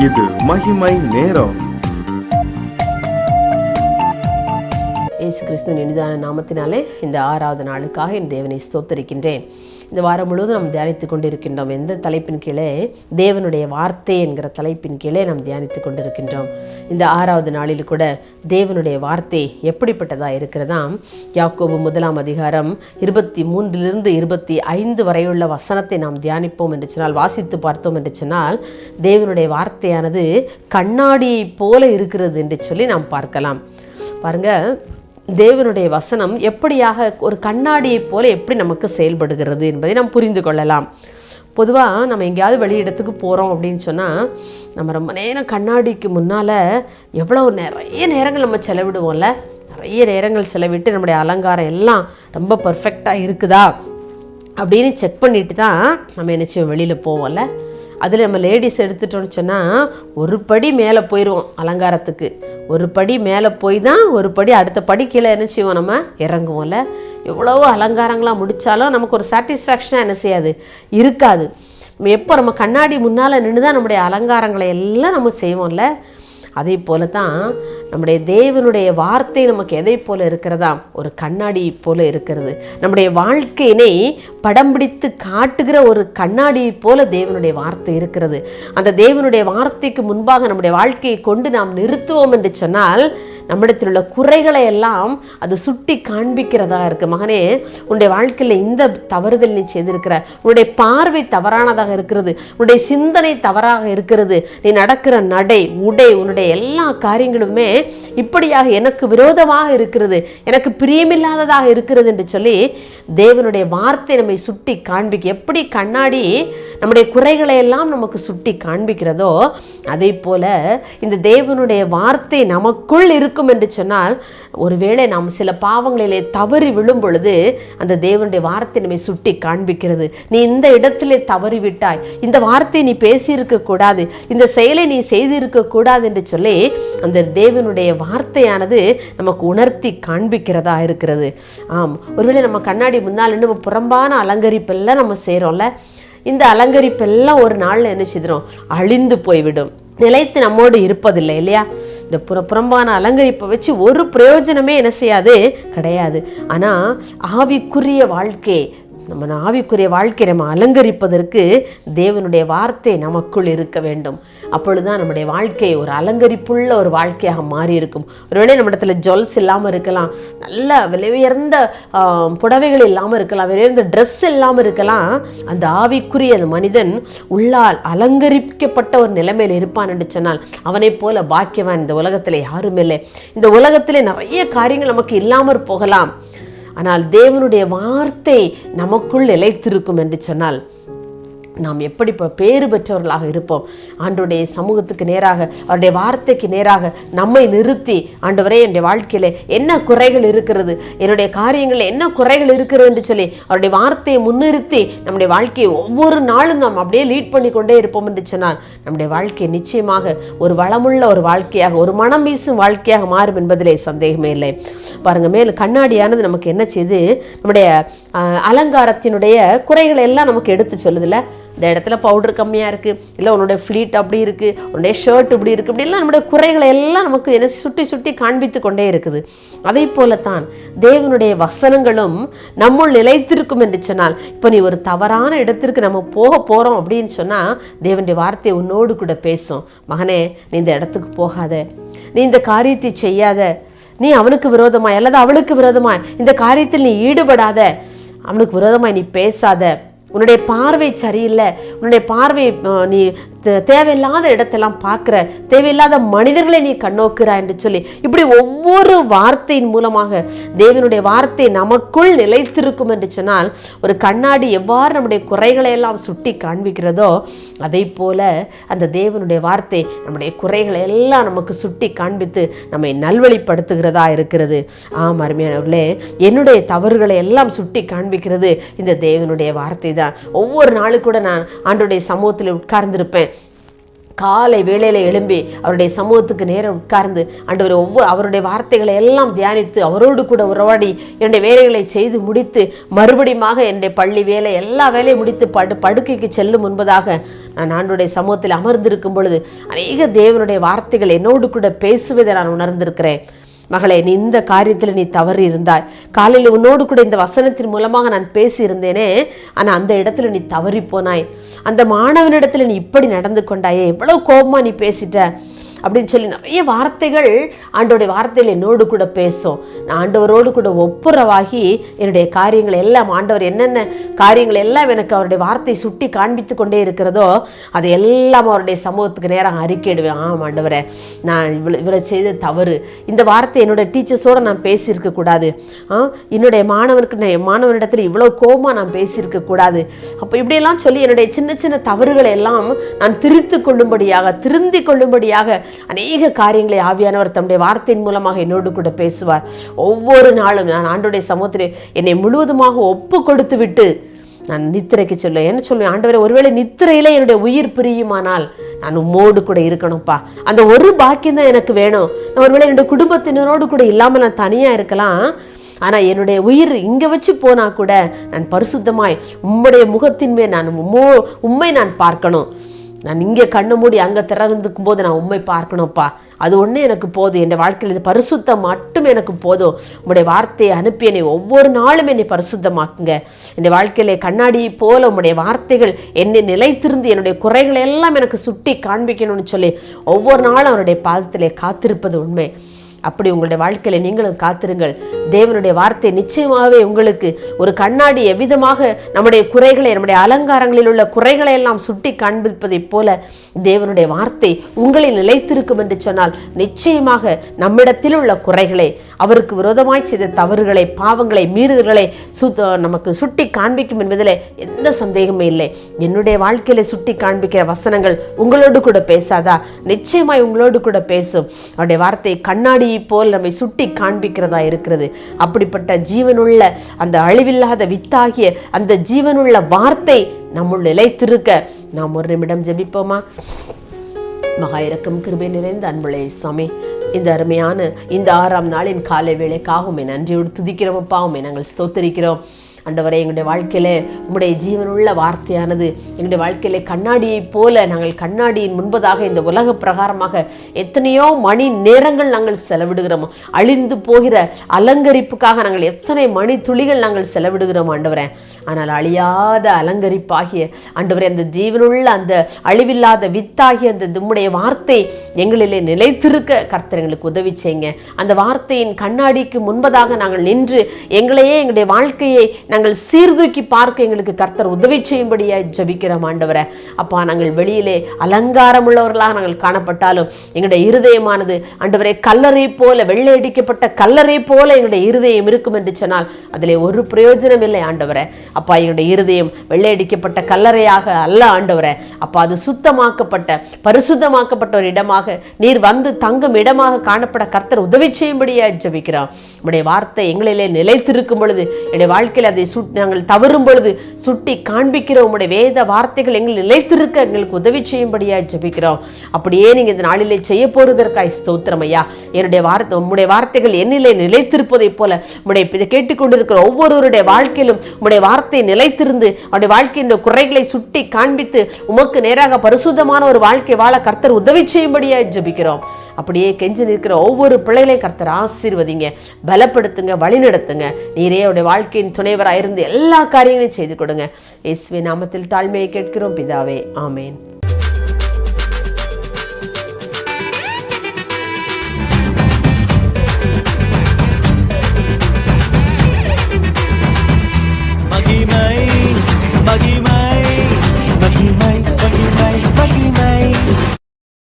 இது மகிமை நேரம். இயேசு கிறிஸ்துவின் இனிதான நாமத்தினாலே இந்த 6வது நாளுக்காக என் தேவனை ஸ்தோத்தரிக்கின்றேன். இந்த வாரம் முழுவதும் நாம் தியானித்து கொண்டிருக்கின்றோம். எந்த தலைப்பின் கீழே? தேவனுடைய வார்த்தை என்கிற தலைப்பின் கீழே நாம் தியானித்து கொண்டிருக்கின்றோம். இந்த 6வது நாளில் கூட தேவனுடைய வார்த்தை எப்படிப்பட்டதாக இருக்கிறதாம்? யாக்கோபு 1ஆம் அதிகாரம் 23 25 வரையுள்ள வசனத்தை நாம் தியானிப்போம் என்று சொன்னால், வாசித்து பார்த்தோம் என்று சொன்னால், தேவனுடைய வார்த்தையானது கண்ணாடியை போல இருக்கிறது என்று சொல்லி நாம் பார்க்கலாம். பாருங்க, தேவனுடைய வசனம் எப்படியாக ஒரு கண்ணாடியை போல எப்படி நமக்கு செயல்படுகிறது என்பதை நாம் புரிந்து கொள்ளலாம். பொதுவாக நம்ம எங்கேயாவது வெளியிடத்துக்கு போகிறோம் அப்படின்னு சொன்னால், நம்ம ரொம்ப நேரம் கண்ணாடிக்கு முன்னால் நிறைய நேரங்கள் நம்ம செலவிடுவோம்ல. நிறைய நேரங்கள் செலவிட்டு நம்முடைய அலங்காரம் எல்லாம் ரொம்ப பர்ஃபெக்டாக இருக்குதா அப்படின்னு செக் பண்ணிட்டு தான் நம்ம என்ன வெளியில் போவோம்ல. அதில் நம்ம லேடிஸ் எடுத்துட்டோன்னு சொன்னால், ஒரு படி மேலே போயிடுவோம் அலங்காரத்துக்கு. ஒரு படி மேலே போய் தான் ஒரு படி அடுத்த படி கீழே என்ன செய்வோம், நம்ம இறங்குவோம்ல. எவ்வளவோ அலங்காரங்களாக முடித்தாலும் நமக்கு ஒரு சாட்டிஸ்ஃபேக்ஷனாக என்ன செய்யாது, இருக்காது. எப்போ நம்ம கண்ணாடி முன்னால் நின்று தான் நம்முடைய அலங்காரங்களை எல்லாம் நம்ம செய்வோம்ல. அதே போல தான் நம்முடைய தேவனுடைய வார்த்தை நமக்கு எதை போல இருக்கிறதா? ஒரு கண்ணாடி போல இருக்கிறது. நம்முடைய வாழ்க்கையினை படம் பிடித்து காட்டுகிற ஒரு கண்ணாடியை போல தேவனுடைய வார்த்தை இருக்கிறது. அந்த தேவனுடைய வார்த்தைக்கு முன்பாக நம்முடைய வாழ்க்கையை கொண்டு நாம் நிறுத்துவோம் என்று சொன்னால், நம்மிடத்தில் உள்ள குறைகளை எல்லாம் அது சுட்டி காண்பிக்கிறதா இருக்கு. மகனே, உன்னுடைய வாழ்க்கையில் இந்த தவறுதல் நீ செய்திருக்கிற, உன்னுடைய பார்வை தவறானதாக இருக்கிறது, உன்னுடைய சிந்தனை தவறாக இருக்கிறது, நீ நடக்கிற நடை உடை உன்னுடைய எல்லா காரியங்களுமே இப்படியாக எனக்கு விரோதமாக இருக்கிறது, எனக்கு பிரியமில்லாததாக இருக்கிறது என்று சொல்லி தேவனுடைய வார்த்தை நம்மை சுட்டி காண்பிக்க. எப்படி கண்ணாடி நம்முடைய குறைகளை எல்லாம் நமக்கு சுட்டி காண்பிக்கிறதோ, அதே போல இந்த தேவனுடைய வார்த்தை நமக்குள் இருக்கும் என்று சொன்னால், ஒருவேளை நாம் சில பாவங்களிலே தவறி விழும் பொழுது அந்த தேவனுடைய வார்த்தை நம்மை சுட்டி காண்பிக்கிறது. நீ இந்த இடத்திலே தவறி விட்டாய், இந்த வார்த்தை நீ பேசியிருக்க கூடாது, இந்த செயலை நீ செய்திருக்க கூடாது என்று சொல்லி அந்த தேவனுடைய வார்த்தையானது நமக்கு உணர்த்தி காண்பிக்கிறதா இருக்கிறது. ஒருவேளை நம்ம கண்ணாடி முன்னால் நம்ம புறம்பான அலங்கரிப்பெல்லாம் நம்ம செய்கிறோம்ல. இந்த அலங்கரிப்பெல்லாம் ஒரு நாளில் என்ன செய்கிறோம், அழிந்து போய்விடும், நிலைத்து நம்மோடு இருப்பதில்லை இல்லையா? இந்த புறம்பான அலங்கரிப்பை வச்சு ஒரு பிரயோஜனமே என்ன செய்யாது, கிடையாது. ஆனால் ஆவிக்குரிய வாழ்க்கை, நம்ம ஆவிக்குரிய வாழ்க்கை நம்ம அலங்கரிப்பதற்கு தேவனுடைய வார்த்தை நமக்குள் இருக்க வேண்டும். அப்பொழுதுதான் நம்முடைய வாழ்க்கை ஒரு அலங்கரிப்புள்ள ஒரு வாழ்க்கையாக மாறி இருக்கும். ஒருவேளை நம்ம இடத்துல ஜுவல்ஸ் இல்லாமல் இருக்கலாம், நல்ல விலை உயர்ந்த புடவைகள் இல்லாமல் இருக்கலாம், உயர்ந்த ட்ரெஸ் இல்லாமல் இருக்கலாம். அந்த ஆவிக்குரிய அந்த மனிதன் உள்ளால் அலங்கரிக்கப்பட்ட ஒரு நிலைமையில் இருப்பான் என்று சொன்னால், அவனை போல பாக்கியவான் இந்த உலகத்தில் யாரும் இல்லை. இந்த உலகத்திலே நிறைய காரியங்கள் நமக்கு இல்லாமல் போகலாம், ஆனால் தேவனுடைய வார்த்தை நமக்குள் நிலைத்திருக்கும் என்று சொன்னால் நாம் எப்படி பேறு பெற்றவர்களாக இருப்போம். ஆண்டவருடைய சமூகத்துக்கு நேராக, அவருடைய வார்த்தைக்கு நேராக நம்மை நிறுத்தி, ஆண்டவரே என்னுடைய வாழ்க்கையில் என்ன குறைகள் இருக்கிறது, என்னுடைய காரியங்களில் என்ன குறைகள் இருக்கிறது என்று சொல்லி அவருடைய வார்த்தையை முன்னிறுத்தி நம்முடைய வாழ்க்கையை ஒவ்வொரு நாளும் நாம் அப்படியே லீட் பண்ணி கொண்டே இருப்போம் என்று சொன்னால், நம்முடைய வாழ்க்கை நிச்சயமாக ஒரு வளமுள்ள ஒரு வாழ்க்கையாக, ஒரு மனம் வீசும் வாழ்க்கையாக மாறும் என்பதிலே சந்தேகமே இல்லை. பாருங்க, மேலும் கண்ணாடியானது நமக்கு என்ன செய்து, நம்முடைய அலங்காரத்தினுடைய குறைகளை எல்லாம் நமக்கு எடுத்து சொல்லுதில்ல. இந்த இடத்துல பவுடர் கம்மியாக இருக்குது, இல்லை உன்னுடைய ஃப்ளீட் அப்படி இருக்குது, உன்னுடைய ஷர்ட் இப்படி இருக்குது, இப்படிலாம் நம்முடைய குறைகளை எல்லாம் நமக்கு என்ன சுட்டி சுட்டி காண்பித்து கொண்டே இருக்குது. அதே போலத்தான் தேவனுடைய வசனங்களும் நம்முள் நிலைத்திருக்கும் என்று சொன்னால், இப்போ நீ ஒரு தவறான இடத்திற்கு நம்ம போக போகிறோம் அப்படின்னு சொன்னால், தேவனுடைய வார்த்தை உன்னோடு கூட பேசும். மகனே, நீ இந்த இடத்துக்கு போகாத, நீ இந்த காரியத்தை செய்யாத, நீ அவனுக்கு விரோதமாய் அல்லது அவளுக்கு விரோதமாய் இந்த காரியத்தில் நீ ஈடுபடாத, அவனுக்கு விரோதமாய் நீ பேசாத, உன்னுடைய பார்வை சரியில்லை, உன்னுடைய பார்வை நீ தேவையில்லாத இடத்தெல்லாம் பார்க்குற, தேவையில்லாத மனிதர்களை நீ கண்ணோக்குறாய் என்று சொல்லி இப்படி ஒவ்வொரு வார்த்தையின் மூலமாக தேவனுடைய வார்த்தை நமக்குள் நிலைத்திருக்கும் என்று சொன்னால், ஒரு கண்ணாடி எவ்வாறு நம்முடைய குறைகளை எல்லாம் சுட்டி காண்பிக்கிறதோ, அதை போல அந்த தேவனுடைய வார்த்தை நம்முடைய குறைகளை எல்லாம் நமக்கு சுட்டி காண்பித்து நம்மை நல்வழிப்படுத்துகிறதா இருக்கிறது. அருமையானவர்களே, என்னுடைய தவறுகளை எல்லாம் சுட்டி காண்பிக்கிறது இந்த தேவனுடைய வார்த்தை தான். ஒவ்வொரு நாளும் கூட நான் ஆண்டவருடைய சமூகத்தில் உட்கார்ந்திருப்பேன். காலை வேளையில எழும்பி அவருடைய சமூகத்துக்கு நேரம் உட்கார்ந்து ஆண்டவர் அவருடைய வார்த்தைகளை எல்லாம் தியானித்து அவரோடு கூட உறவாடி என்னுடைய வேலைகளை செய்து முடித்து மறுபடியுமாக என்னுடைய பள்ளி வேலை எல்லா வேலையும் முடித்து படுக்கைக்கு செல்லும் முன்பதாக நான் ஆண்டவருடைய சமூகத்தில் அமர்ந்திருக்கும் பொழுது அநேக தேவனுடைய வார்த்தைகள் என்னோடு கூட பேசுவதை நான் உணர்ந்திருக்கிறேன். மகளே, நீ இந்த காரியத்தில் நீ தவறி இருந்தாய். காலையில் உன்னோடு கூட இந்த வசனத்தின் மூலமாக நான் பேசி இருந்தேனே, ஆனால் அந்த இடத்துல நீ தவறி போனாய். அந்த மாணவனிடத்துல நீ இப்படி நடந்து கொண்டாயே, எவ்வளவு கோபமா நீ பேசிட்ட அப்படின்னு சொல்லி நிறைய வார்த்தைகள் ஆண்டவருடைய வார்த்தைகள் என்னோடு கூட பேசும். நான் ஆண்டவரோடு கூட ஒப்புரவாகி என்னுடைய காரியங்கள் எல்லாம், ஆண்டவர் என்னென்ன காரியங்கள் எல்லாம் எனக்கு அவருடைய வார்த்தை சுட்டி காண்பித்து கொண்டே இருக்கிறதோ அதை எல்லாம் அவருடைய சமூகத்துக்கு நேரம் அறிக்கையிடுவேன். ஆண்டவரே, நான் இவ்வளோ செய்த தவறு, இந்த வார்த்தை என்னோட டீச்சர்ஸோடு நான் பேசியிருக்க கூடாது, என்னுடைய மாணவனிடத்தில் இவ்வளோ கோபமாக நான் பேசியிருக்க கூடாது. அப்போ இப்படியெல்லாம் சொல்லி என்னுடைய சின்ன சின்ன தவறுகளை எல்லாம் நான் திருந்தி கொள்ளும்படியாக அநேக காரியங்களை ஆவியானவர் தம்முடைய வார்த்தையின் மூலமாக என்னோடு கூட பேசுவார். ஒவ்வொரு நாளும் நான் ஆண்டவருடைய சமூகத்திலே என்னை முழுவதுமாக ஒப்பு கொடுத்து விட்டு நான் நித்திரைக்கு சொல்லுவேன். என்ன சொல்லுவேன்? ஆண்டவரே, ஒருவேளை நித்திரையில என்னுடைய உயிர் பிரியுமானால் நான் உம்மோடு கூட இருக்கணும்ப்பா. அந்த ஒரு பாக்கியம் தான் எனக்கு வேணும். நான் ஒருவேளை என்னுடைய குடும்பத்தினரோடு கூட இல்லாமல் நான் தனியா இருக்கலாம், ஆனால் என்னுடைய உயிர் இங்கே வச்சு போனா கூட நான் பரிசுத்தமாய் உம்முடைய முகத்தின் மேல் நான் உம்மை நான் பார்க்கணும். நான் இங்கே கண்ணு மூடி அங்கே திறந்துக்கும் போது நான் உண்மை பார்க்கணும்ப்பா. அது ஒன்றே எனக்கு போதும். என் வாழ்க்கையில் இது பரிசுத்தம் மட்டும் எனக்கு போதும். உங்களுடைய வார்த்தையை அனுப்பி என்னை ஒவ்வொரு நாளும் என்னை பரிசுத்தமாக்குங்க. என் வாழ்க்கையில கண்ணாடியை போல உங்களுடைய வார்த்தைகள் என்னை நிலைத்திருந்து என்னுடைய குறைகளை எல்லாம் எனக்கு சுட்டி காண்பிக்கணும்னு சொல்லி ஒவ்வொரு நாளும் அவருடைய பாதத்திலே காத்திருப்பது உண்மை. அப்படி உங்களுடைய வாழ்க்கையில நீங்களும் காத்திருங்கள். தேவனுடைய வார்த்தை நிச்சயமாகவே உங்களுக்கு ஒரு கண்ணாடி எவ்விதமாக நம்முடைய குறைகளை, நம்முடைய அலங்காரங்களில் உள்ள குறைகளை எல்லாம் சுட்டி காண்பிப்பதை போல தேவனுடைய வார்த்தை உங்களில் நிலைத்திருக்கும் என்று சொன்னால் நிச்சயமாக நம்மிடத்தில் உள்ள குறைகளை, அவருக்கு விரோதமாய் செய்த தவறுகளை, பாவங்களை, மீறுதல்களை நமக்கு சுட்டி காண்பிக்கும் என்பதில் எந்த சந்தேகமே இல்லை. என்னுடைய வாழ்க்கையில சுட்டி காண்பிக்கிற வசனங்கள் உங்களோடு கூட பேசாதா? நிச்சயமாய் உங்களோடு கூட பேசும். அவருடைய வார்த்தை கண்ணாடி போல் நம்மை சுட்டி காண்பிக்கிறதா இருக்கிறது. அப்படிப்பட்ட ஜீவனுள்ள அந்த அழிவில்லாத வித்தாகிய அந்த ஜீவனுள்ள வார்த்தை நம்முள் நிலைத்திருக்க நாம் ஒரு நிமிடம் ஜெபிப்போமா? மகா இரக்கம் கிருபை நிறைந்த அன்புள்ள இயேசுவே, இந்த அருமையான இந்த 6ஆம் நாளின் காலை வேளைக்காகவும் நன்றியோடு துதிக்கிறோம் அப்பா. நாங்கள் ஸ்தோத்திரிக்கிறோம் ஆண்டவரே. எங்களுடைய வாழ்க்கையில உம்முடைய ஜீவனுள்ள வார்த்தையானது எங்களுடைய வாழ்க்கையில கண்ணாடியை போல நாங்கள் கண்ணாடியின் முன்பதாக இந்த உலக பிரகாரமாக எத்தனையோ மணி நேரங்கள் நாங்கள் செலவிடுகிறோம். அழிந்து போகிற அலங்கரிப்புக்காக நாங்கள் எத்தனை மணி துளிகள் நாங்கள் செலவிடுகிறோம் ஆண்டவரே. ஆனால் அழியாத அலங்கரிப்பாகிய ஆண்டவரே, அந்த ஜீவனுள்ள அந்த அழிவில்லாத வித்தாகிய அந்த உம்முடைய வார்த்தை எங்களிலே நிலைத்திருக்க கர்த்தர் எங்களுக்கு உதவி செய்யுங்க. அந்த வார்த்தையின் கண்ணாடிக்கு முன்பதாக நாங்கள் நின்று எங்களையே, எங்களுடைய வாழ்க்கையை நாங்கள் சீர்தூக்கி பார்க்க எங்களுக்கு கர்த்தர் உதவி செய்யும்படியா ஜெபிக்கிறோம் ஆண்டவரே. அப்பா, நாங்கள் வெளியிலே அலங்காரம் உள்ளவர்களாக நாங்கள் காணப்பட்டாலும் எங்களுடைய இருதயமானது ஆண்டவரே கல்லறை போல, வெள்ளை அடிக்கப்பட்ட கல்லறை போல எங்களுடைய இருதயம் இருக்கும் என்று சொன்னால் அதிலே ஒரு பிரயோஜனம் இல்லை ஆண்டவரே. அப்பா, எங்களுடைய இருதயம் வெள்ளை அடிக்கப்பட்ட கல்லறையாக அல்ல ஆண்டவரே. அப்பா, அது சுத்தமாக்கப்பட்ட பரிசுத்தமாக்கப்பட்ட ஒரு இடமாக நீர் வந்து தங்கும் இடமாக காணப்பட கர்த்தர் உதவி செய்யும்படியா ஜெபிக்கிறோம். உடைய வார்த்தை எங்களிலே நிலைத்திருக்கும் பொழுது, என்னுடைய வாழ்க்கையில் அதை நாங்கள் தவறும் பொழுது சுட்டி காண்பிக்கிறோம். உடைய வேத வார்த்தைகள் எங்கள் நிலைத்திருக்க எங்களுக்கு உதவி செய்யும்படியா ஜெபிக்கிறோம். அப்படியே நீங்க இந்த நாளிலே செய்ய போறதற்காய் ஸ்தோத்திரம் ஐயா. என்னுடைய வார்த்தை, உம்முடைய வார்த்தைகள் என்னிலே நிலைத்திருப்பதை போல உடைய கேட்டுக்கொண்டிருக்கிற ஒவ்வொருவருடைய வாழ்க்கையிலும் உடைய வார்த்தை நிலைத்திருந்து அவருடைய வாழ்க்கையின் குறைகளை சுட்டி காண்பித்து உமக்கு நேராக பரிசுத்தமான ஒரு வாழ்க்கை வாழ கர்த்தர் உதவி செய்யும்படியா ஜெபிக்கிறோம். அப்படியே கெஞ்சி நிற்கிற ஒவ்வொரு பிள்ளைகளையும் கர்த்தர் ஆசீர்வதிங்க, பலப்படுத்துங்க, வழிநடத்துங்க. நீரே அவருடைய வாழ்க்கையின் துணைவராக இருந்து எல்லா காரியங்களையும் செய்து கொடுங்க. இயேசுவின் நாமத்தில் தாழ்மையை கேட்கிறோம் பிதாவே, ஆமேன். மகிமை மகிமை மகிமை